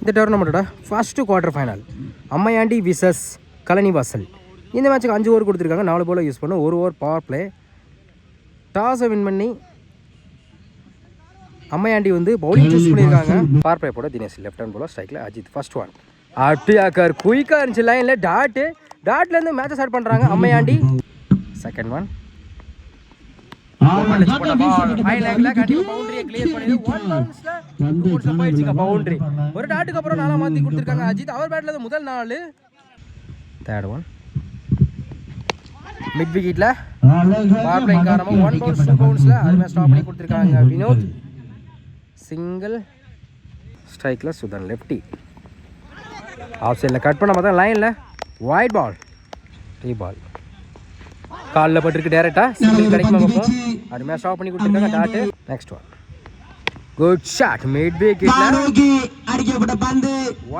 இந்த டோர்னமெண்ட்டோட first quarter final Ammaiyandi versus Kalanivasal. இந்த மேட்ச்சுக்கு 5 ஓவர் கொடுத்துருக்காங்க. 4 போல யூஸ் பண்ண 1 ஓவர் பவர் பிளே. டாஸை வின் பண்ணி அம்மையாண்டி வந்து பவுலிங் சூஸ் பண்ணியிருக்காங்க. பவர் பிளே போட தினேஷ், லெஃப்ட் ஹேண்ட் போல ஸ்ட்ரைக்கில் அஜித். ஃபர்ஸ்ட் ஒன் அட்டியாக்கர் குயிக்காக இருந்துச்சு லைனில். டாட்லேருந்து மேட்சை ஸ்டார்ட் பண்ணுறாங்க அம்மையாண்டி. செகண்ட் ஒன் ஒரு டாட்டுக்கு அப்புறம் 4 மாற்றி கொடுத்துருக்காங்க அஜித். அவர் பேட்ல முதல் 4. தேர்ட் ஒன் மிட் விக்கெட்ல பவர் பிளே காரணமாக 1 பவுன்ஸ் 2 பவுன்ஸ்ல அதுமே ஸ்டாப் பண்ணி கொடுத்துருக்காங்க வினோத். சிங்கிள் ஸ்ட்ரைக்ல சுதன் லெஃப்டி. ஆஃப் சைடில் கட் பண்ண பார்த்தா லைனில் ஒயிட் பால். டீ பால் காலில் பட்டிருக்கு டேரெக்டாக. சிங்கிள் கிடைக்குமா பார்ப்போம். அதுமாதிரி ஸ்டாப் பண்ணி கொடுத்துருக்காங்க dot. Next one good shot mid விக்கெட்ல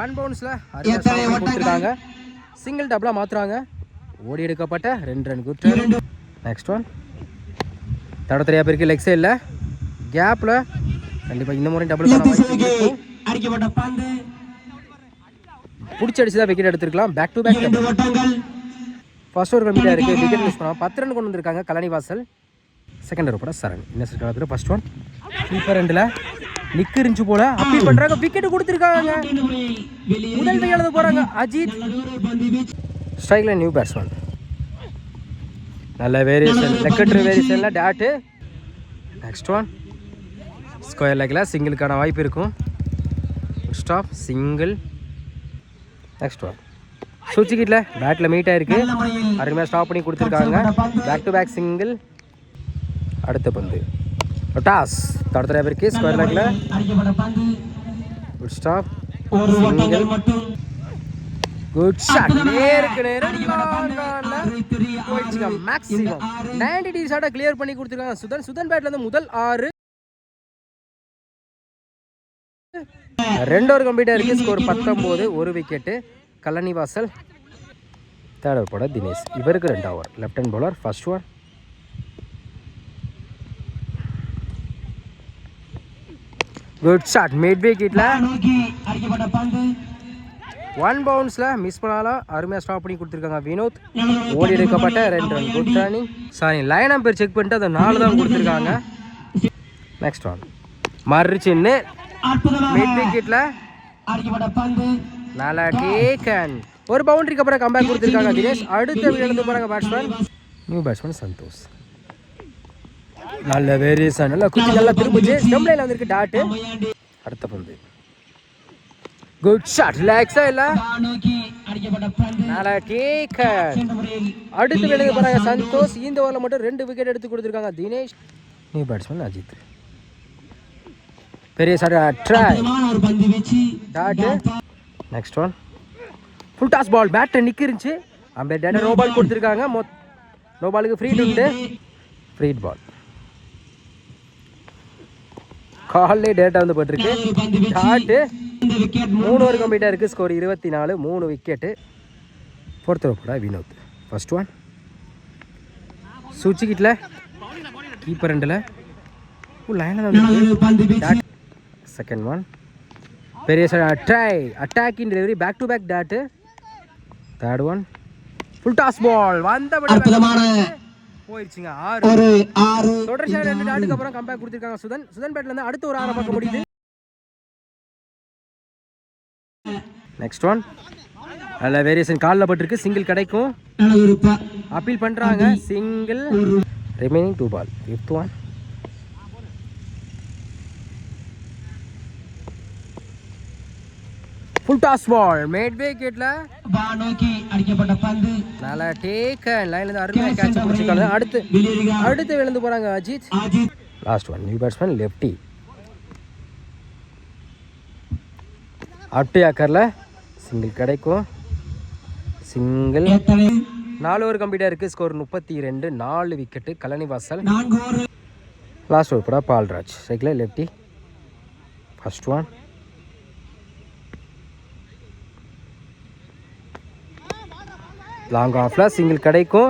1 பவுன்ஸ்ல அதுமாதிரி கொடுத்துருக்காங்க. சிங்கிள் டபுளாக மாற்றுறாங்க. ஓடி எடுக்கப்பட்ட 2 ரன் குட். நெக்ஸ்ட் ஒன் தடத்தரையா பேருக்கு லெக் சைடில் கேப்பில் கண்டிப்பாக இந்த முறை டபுள் பிடிச்சி அடிச்சு தான் விக்கெட் எடுத்துருக்கலாம். Back to back first over கம்மியாக இருக்குது. விக்கெட் யூஸ் பண்ணால் 10 ரன் கொண்டு வந்திருக்காங்க கலனிவாசல். செகண்ட் ஓவர் போட சரண் இன்னசென்ட் காலத்தில் ஃபர்ஸ்ட் ஒன் கீப்பர் ரெண்டில் நிக்கு இருந்துச்சு போல அப்பீல் பண்ணுறாங்க. விக்கெட் கொடுத்துருக்காங்க. முதல் கையாளது போகிறாங்க அஜித். ஸ்ட்ரைக்கில் நியூ பேட்ஸ்மேன். நல்ல வேரியேஷன் லெக்கட்ரு வேரியேஷனில் டாட்டு. நெக்ஸ்ட் ஒன் ஸ்கொயர் லெக்கில் சிங்கிளுக்கான வாய்ப்பு இருக்கும். Stop single. நெக்ஸ்ட் ஒன் சுவிட்சிக்கிட்டில் பேட்டில் மீட் ஆகிருக்கு. அருமையாக ஸ்டாப் பண்ணி கொடுத்துருக்காங்க. Back to back single. அடுத்த பந்து டாஸ் தடத்தரையா பேருக்கு ஸ்கொயர் லெக்கில் good stop single. Good shot நேருக்கு போயிடுச்சுங்க. மேக்ஸிமம் 90 டிகிரி ஷாட்டை கிளியர் பண்ணி கொடுத்துருக்காங்க சுதன் பேட்ல இருந்து முதல் 6. 2 ஓவர் கம்ப்ளீட்டாக இருக்குது. Score 19. 1 wicket Kalanivasal. Third over போட தினேஷ். இவருக்கு 2 over. Left hand bowler. First one good shot mid விக்கெட்ல 1 பவுன்ஸில் மிஸ் பண்ணாலும் அருமையாக ஸ்டாப் பண்ணி கொடுத்துருக்காங்க வினோத். ஓடி எடுக்கப்பட்ட 2 run good running. Sorry line number check பண்ணிட்டு அதை 4 தான் கொடுத்துருக்காங்க. நெக்ஸ்ட் ஒன் மறுச்சின்னு மிட் விக்கெட்ல நல்லா டேக்கன். ஒரு பவுண்டரிக்கு அப்புறம் கம்பேக் கொடுத்துருக்காங்க தினேஷ். அடுத்த விளையாண்டு போகிறாங்க பேட்ஸ்மேன் நியூ பேட்ஸ்மேன் சந்தோஷ். நல்ல வேரியேஷன் நல்லா குச்சி நல்லா திரும்பிச்சு ஸ்டெம் லைனில் வந்திருக்கு டாட்டு. அடுத்த பந்து குட் ஷாட் லெக் சைடில் நல்லா டேக்கன். அடுத்த விளையாண்டு போகிறாங்க சந்தோஷ். இந்த ஓவரில் மட்டும் 2 விக்கெட் எடுத்து கொடுத்துருக்காங்க தினேஷ். New batsman Ajith. பெரிய shot try dot. Next one full toss ball. பேட்டை நிற்க இருந்துச்சு. அம்பேர் டேட்டா நோ பால் கொடுத்துருக்காங்க. நோ பாலுக்கு ஃப்ரீட் உண்டு. ஃப்ரீட் பால் காலே டேட்டா வந்து போட்டிருக்கு டாட்டு. 3 ஓவர் கம்ப்ளீட்டாக இருக்குது. ஸ்கோர் 24. 3 விக்கெட்டு. ஃபோர்த் ஓவர் போட வினோத். ஃபர்ஸ்ட் ஒன் சுவிட்சிக்கிட்டில் கீப்பர் ரெண்டில் லைனில் வந்து. செகண்ட் ஒன் பெரிய try attacking delivery back to back dot. Third one full toss ball வந்தபடி போயிடுச்சுங்க. 6 தொடர்ச்சியாக 2 டாட்டுக்கு அப்புறம் கம்பேக் கொடுத்துருக்காங்க சுதன் பேட்ல இருந்து அடுத்த ஒரு 6 பார்க்க முடியுது. நெக்ஸ்ட் ஒன் நல்ல வேரியேஷன் காலில் பட்டிருக்கு. சிங்கிள் கிடைக்கும். அப்பீல் பண்ணுறாங்க single. Remaining 2 ball. Fifth one full toss ball mid விக்கெட்ல அடிக்கப்பட்ட பந்து நல்லா டேக்கன். லைன்ல இருந்து அருமையா கேட்ச் பிடிச்சிருக்காங்க. அடுத்து விழுந்து போறாங்க Ajith. Last one new batsman lefty. அட்டியாக்கர்ல சிங்கிள் கிடைக்கும். சிங்கிள். 4 ஓவர் கம்ப்ளீட்டாக இருக்குது. Score 32. 4 wicket Kalanivasal. Last over கூட Balraj cycle lefty. First one long ஆஃபில் சிங்கிள் கிடைக்கும்.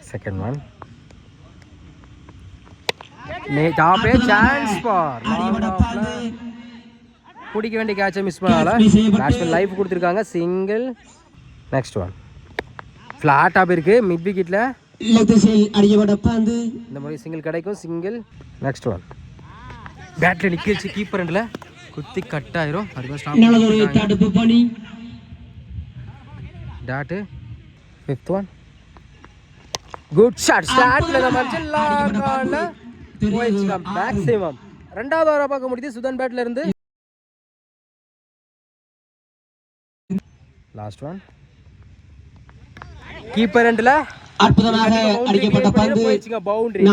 செகண்ட் ஒன் டாப்பே சான்ஸ் ஃபார் பிடிக்க வேண்டிய கேட்சை மிஸ் பண்ணால பேட்ஸ்மேன் லைஃப் கொடுத்துருக்காங்க. Single. Next one flat top இருக்கு மிட் விக்கெட்டில். இந்த மாதிரி சிங்கிள் கிடைக்கும். சிங்கிள். நெக்ஸ்ட் ஒன் பேட்டில் நிற்க வச்சு கீப்பர் ரெண்டில் குத்தி கட் ஆயிரும். Dot. Fifth one good shot. ஸ்டார்ட்ல மேக்ஸிமம் ரெண்டாவது ஓவரா பார்க்க முடியுது சுதன் பேட்ல இருந்து. லாஸ்ட் ஒன் கீப்பர் ரெண்டுல அற்புதமாக அடிக்கப்பட்ட பந்து பவுண்டரி.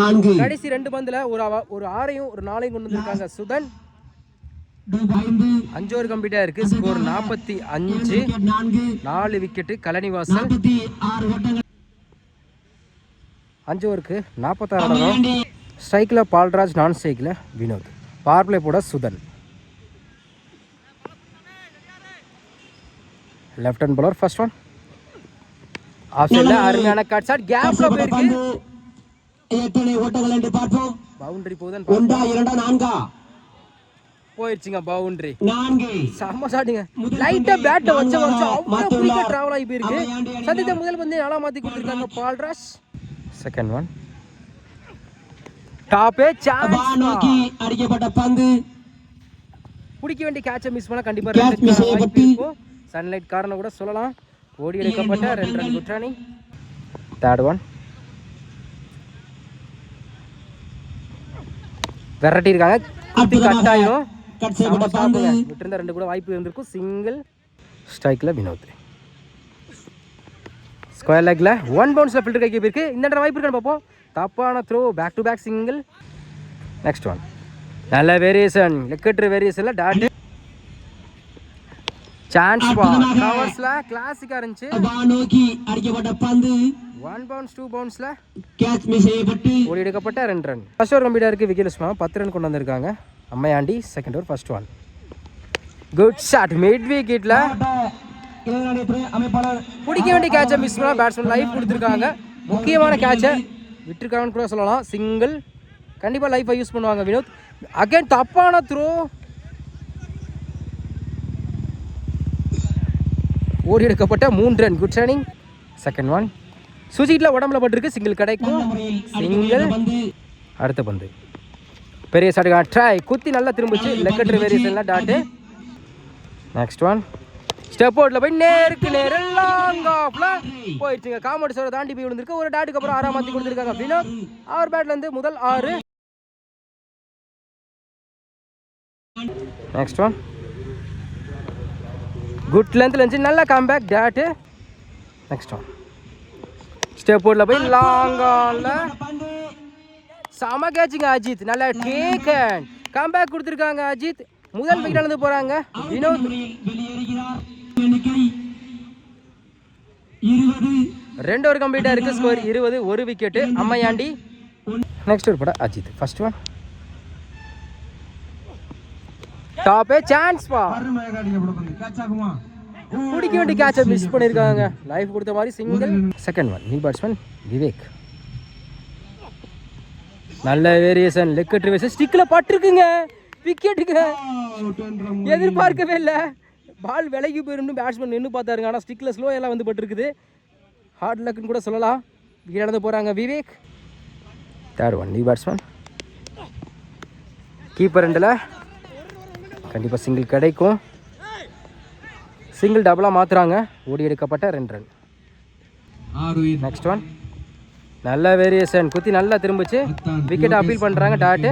கடைசி ரெண்டு பந்துல ஒரு 6ஐயும் ஒரு 4ஐயும் கொண்டு வந்திருக்காங்க சுதன். 5 ஓவர் கம்ப்ளீட்டா இருக்கு. ஸ்கோர் 45. 4 விக்கெட் கலனிவாசல். 5 ஓவருக்கு 46 ரன். ஸ்ட்ரைக்ல பால்ராஜ், நான் ஸ்ட்ரைக்ல வினோத். பவர் பிளே போட Sudhan. Left hand bowler. First one off சைடுல அருமையான கட் ஷாட். கேப்ல போயிருக்கு. எத்தனை ஓட்டங்கள் என்று பார்ப்போம். பவுண்டரி போகுதன் 1 2 4 போயிடுச்சுங்க. பவுண்டரி 4. செம்ம ஷாட்டுங்க. லைட்டா பேட் வச்ச அவ்வளவு குயிக்கா டிராவல் ஆகி போயிருக்கு. சந்தித்த முதல் பந்து நாளா மாத்தி கொடுத்திருக்காங்க பால்ராஜ். செகண்ட் ஒன் டாப்பே சான்ஸ் நோக்கி அடிக்கப்பட்ட பந்து. பிடிக்க வேண்டிய கேட்சை மிஸ் பண்ணா கண்டிப்பா இருக்கும். சன்லைட் காரணம் கூட சொல்லலாம். ஓடி எடுக்கப்பட்ட 2 ரன் குட்ரானி. தேர்ட் ஒன் வெரைட்டி இருக்காங்க. கட்டாயம் விட்டுருந்தா 2 கூட வாய்ப்பு இருந்திருக்கும். சிங்கிள். ஸ்ட்ரைக்ல வினோத். ஸ்கொயர் லெக்ல 1 பவுன்ஸ்ல ஃபில்டர் கைக்கு போயிருக்கு. இந்த வாய்ப்பு இருக்கான்னு பார்ப்போம். தப்பான throw. Back to back single. Next one நல்ல வேரியேஷன். லெக்கெட்ரு வேரியேஷன்ல டாட். சான்ஸ் ஃபார் கவர்ஸ்ல கிளாசிக்கா இருந்துச்சு. நோக்கி அடிக்கப்பட்ட பந்து 1 பவுன்ஸ் 2 பவுன்ஸ்ல கேட்ச் மிஸ் செய்யப்பட்டு ஓடி எடுக்கப்பட்ட 2 ரன். ஃபர்ஸ்ட் ஓவர் கம்ப்ளீட்டா இருக்கு. விக்கெட் சும்மா 10 ரன் கொண்டு வந்திருக்காங்க Ammayandi. Second over first one good shot mid விக்கெட்ல. பிடிக்க வேண்டிய கேட்சை மிஸ் பண்ணா பேட்ஸ்மேன் லைஃப் கொடுத்துருக்காங்க. முக்கியமான கேட்சை விட்டுருக்காங்கன்னு கூட சொல்லலாம். சிங்கிள். கண்டிப்பாக லைஃபை யூஸ் பண்ணுவாங்க வினோத். அகைன் தப்பான த்ரோ. ஓடி எடுக்கப்பட்ட 3 run. Good running. Second one சுஜிட்ல உடம்புல பட்டிருக்கு. சிங்கிள் கிடைக்கும். சிங்கிள். அடுத்த பந்து பெரிய ஷாட்டுக்கா ட்ரை. குத்தி நல்லா திரும்பிச்சு. லெக்கெட்ரு வேரியேஷன்ல டாட்டு. நெக்ஸ்ட் ஒன் ஸ்டெப் அவுட்ல போய் நேருக்கு நேர் லாங் ஆஃப்ல போயிடுச்சுங்க. காமெடிஸோட தாண்டி போய் விழுந்திருக்கு. ஒரு டாட்டுக்கு அப்புறம் 6 மாத்தி கொடுத்துருக்காங்க வினோத். அவர் பேட்ல இருந்து முதல் 6. நெக்ஸ்ட் ஒன் குட் லென்த்ல இருந்துச்சு. நல்ல comeback dot. Next one step அவுட்ல போய் லாங் ஆன்ல சம கேட்சிங்க அஜித். நல்ல டேக் அண்ட் கம்பேக் கொடுத்துருக்காங்க அஜித். முதல் விக்கெட் இழந்து போறாங்க வினோத். 2 ஓவர் கம்ப்ளீட்டா இருக்கு. Score 20. 1 wicket Ammaiyandi. Next over போட அஜித். ஃபர்ஸ்ட் ஒன் டாப்பே சான்ஸ் பா. பிடிக்க வேண்டிய கேட்சை மிஸ் பண்ணிருக்காங்க. லைஃப் கொடுத்த மாதிரி single. Second one new batsman Vivek. நல்ல வேரியேஷன். லெக்கெட்ரு வேரியேஷன் ஸ்டிக்ல பட்டிருக்குங்க. விக்கெட்டுங்க. எதிர்பார்க்கவே இல்லை. பால் விலகி போயிருந்து பேட்ஸ்மேன் நின்று பார்த்தாருங்க. ஆனால் ஸ்டிக்ல ஸ்லோ எல்லாம் வந்து பட்டிருக்குது. ஹார்ட் லக்குன்னு கூட சொல்லலாம். விக்கெட் இழந்து போகிறாங்க Vivek. Third one new batsman keeper ரெண்டில் கண்டிப்பாக சிங்கிள் கிடைக்கும். சிங்கிள் டபுளாக மாற்றுறாங்க. ஓடி எடுக்கப்பட்ட 2 ரன். நெக்ஸ்ட் ஒன் நல்ல வேரியேஷன். குத்தி நல்லா திரும்பிச்சு. விக்கெட் அப்பீல் பண்ணுறாங்க டாட்டு.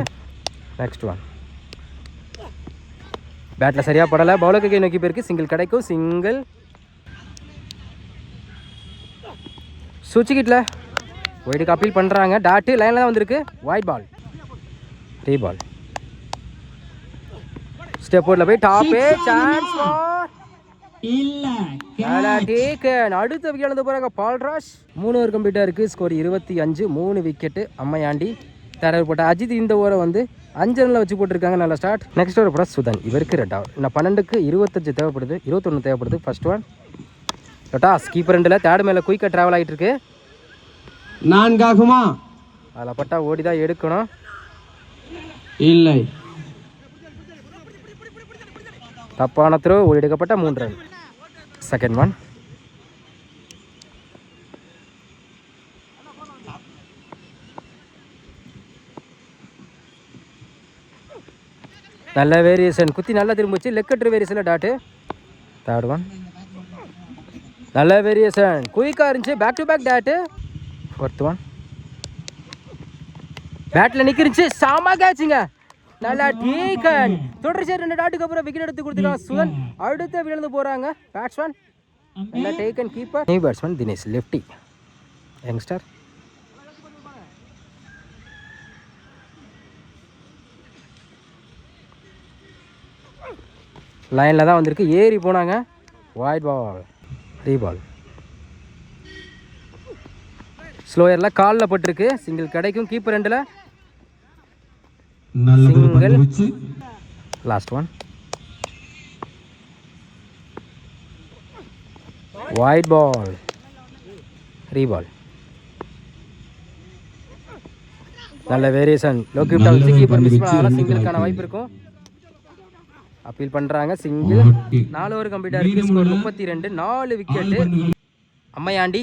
நெக்ஸ்ட் ஒன் பேட்டில் சரியாக படலை. பவுலருக்கு கை நோக்கி போயிருக்கு. சிங்கிள் கிடைக்கும். சிங்கிள். சுவிட்ச் கிட்டில் ஒயிட்டுக்கு அப்பீல் பண்ணுறாங்க டாட்டு. லைனில் தான் வந்திருக்கு. White ball. ரீ பால். ஸ்டெப் அவுட்ல போய் டாப்பே சான்ஸ் ஃபார் இல்ல டேக்கன். அடுத்த விக்கெட் இழந்து போறாங்க பால்ராஜ். 3 ஓவர் கம்ப்ளீட்டா இருக்கு. Score 25. 3 wicket Ammaiyandi. Third over போட்ட அஜித் இந்த ஓவரை வந்து 5 ரன்ல வச்சு போட்டிருக்காங்க. நல்ல ஸ்டார்ட். நெக்ஸ்ட் ஓவர் போட சுதன். இவருக்கு ரெட் ஆவர். இன்னும் 12க்கு 25 தேவைப்படுது. 21 தேவைப்படுது. ஃபர்ஸ்ட் ஒன் டாஸ் கீப்பர் ரெண்டில். தேர்ட் மேல குயிக்காக ட்ராவல் ஆகிட்டு இருக்கு. 4 ஆகுமா? அதில் பட்டா ஓடி தான் எடுக்கணும். இல்லை. தப்பான த்ரோ, எடுக்கப்பட்ட 3 ரன். Second one. நல்ல வேரியேஷன், குத்தி நல்லா திரும்பிச்சு, லெக்கட்ரு வேரியேஷனில் டாட்டு. Third one. நல்ல வேரியேஷன், குயிக்காக இருந்துச்சு, back to back dot. Fourth one. பேட்டில் நிற்கிருச்சு, சாமா கேட்சுங்க, நல்லா டீக்கன். தொடர்ச்சியாக 2 டாட்டுக்கு அப்புறம் விக்கெட் எடுத்து கொடுத்துருக்காங்க சுதன். அடுத்த விழுந்து போகிறாங்க பேட்ஸ்மேன். நல்லா taken keeper. New batsman Dinesh, lefty youngster. லைனில் தான் வந்திருக்கு, ஏறி போனாங்க. White ball, reball. ஸ்லோயரில் காலில் பட்டிருக்கு, சிங்கிள் கிடைக்கும் கீப்பர் ரெண்டில். Single. Last one. Wide ball, reball. நல்ல வேரியேஷன், லோ கிரிப்டா வச்சு கீப்பர் மிஸ் பண்ணாலும் சிங்கிளுக்கான வாய்ப்பு இருக்கும். அப்பீல் பண்ணுறாங்க, சிங்கிள். 4 ஓவர் கம்ப்ளீட்டாக இருக்குது, ஸ்கோர் 32, 4 விக்கெட்டு. அம்மையாண்டி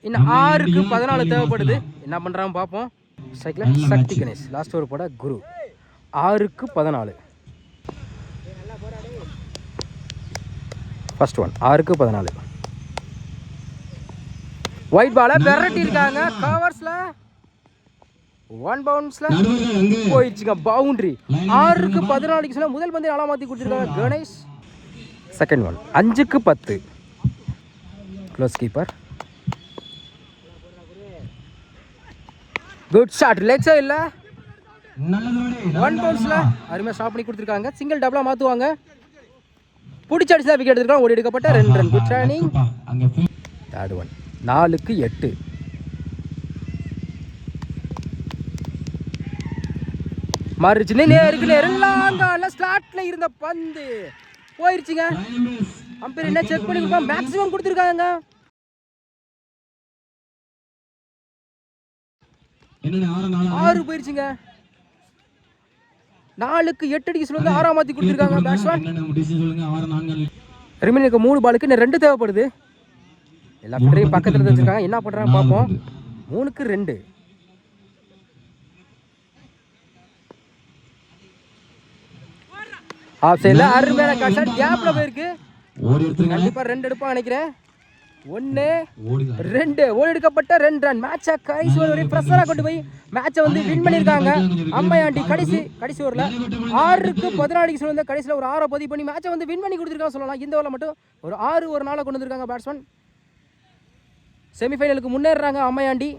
இன்னும் 6க்கு 14 தேவைப்படுது, என்ன பண்ணுறாங்க பார்ப்போம். ஸ்ட்ரைக்கில் சக்தி கணேஷ், லாஸ்ட் ஓவர் போட குரு. 6க்கு 14. ஃபர்ஸ்ட் ஒன், 6க்கு 14. ஒயிட் பாலை பெரட்டி இருக்காங்க, கவர்ஸில் 1 பவுன்ஸில் போயிடுச்சுங்க, பவுண்ட்ரி. 6க்கு 14 சொல்ல முதல் பந்தை ஆளா மாற்றி கொடுத்துருக்காங்க கணேஷ். செகண்ட் ஒன், 5க்கு 10. Close keeper, good shot, leg சைடில் 1 பவுன்ஸில் அருமையாக ஸ்டாப் பண்ணி கொடுத்துருக்காங்க. சிங்கிள் டபுளாக மாற்றுவாங்க, பிடிச்சி அடிச்சு தான் விக்கெட் எடுத்துருக்காங்க. ஓடி எடுக்கப்பட்ட 2 run. Good running. Third one, 4க்கு 8. மறுச்சு நேருக்கு நேரலாங்கால ஸ்லாட்ல இருந்த பந்து போயிருச்சுங்க. அம்பையர் என்ன செக் பண்ணி கொடுப்பாங்க, மேக்ஸிமம் கொடுத்துருக்காங்க. ஆறு போயிருச்சுங்க. 4க்கு 8 அடிக்க சொல்லி 6 மாத்தி கொடுத்துருக்காங்க பேட்ஸ்மேன். ரிமைனிங் 3 பாலுக்கு இன்னும் 2 தேவைப்படுது. எல்லா ஃபீல்டரையும் பக்கத்தில் வச்சிருக்காங்க, என்ன பண்றாங்க பார்ப்போம். 3க்கு 2. ஆஃப் சைடுல அருமையான காட்சா, கேப்ல போயிருக்கு. கண்டிப்பா 2 எடுப்பாங்க நினைக்கிறேன். 1 2 ஓடி எடுக்கப்பட்ட 2 ரன். மேட்சை கடைசி ஓவர் பிரஷரா கொண்டு போய் மேட்சை வந்து வின் பண்ணியிருக்காங்க அம்மையாண்டி. கடைசி ஓவரில் 6க்கு 14 சொல்லுங்க, கடைசியில் ஒரு 6 பதிவு பண்ணி மேட்சை வந்து வின் பண்ணி கொடுத்துருக்காங்க சொல்லலாம். இந்த ஓவரில் மட்டும் ஒரு 6 ஒரு நாளை கொண்டு வந்திருக்காங்க பேட்ஸ்மேன். செமிஃபைனலுக்கு முன்னேறாங்க அம்மையாண்டி.